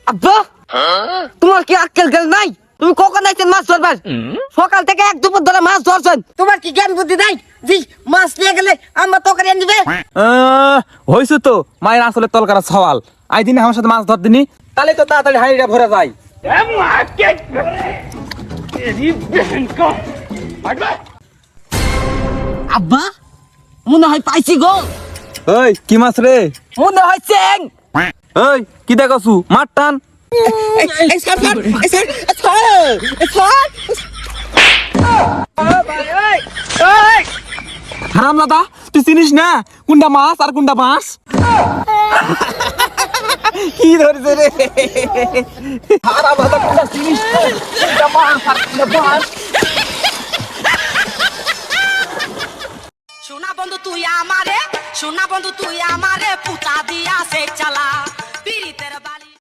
আব্বা তোমার কি আক্কেল গেল নাই? তুমি কখন আইছেন মাছ ধরবার? সকাল থেকে এক দুপুর ধরে মাছ ধরছেন, তোমার কি জ্ঞান বুদ্ধি নাই? জি মাছ নিয়ে গেলে আমার তরকারি এনে দিবে। হয়েছে তো মায়ের আসলে তলকারা সওয়াল। আই দিনে আমার সাথে মাছ ধর দিনি, তাহলে তো তাড়াতাড়ি হাঁড়িটা ভরে যায়। আব্বা মনে হয় পাইছি গো। ওই কি মাছ রে? মনে হয় চেং। ওই কি দেখছু? মার টান। হারাম দাদা, তুই চিনিস না কোনটা মাছ আর কোনটা মাছ? কি ধরছে রে? হারাম দাদা, কোনটা চিনিস না? কোনটা মাছ আর কোনটা মাছ? সোনা বন্ধু তুই আমারে পুতা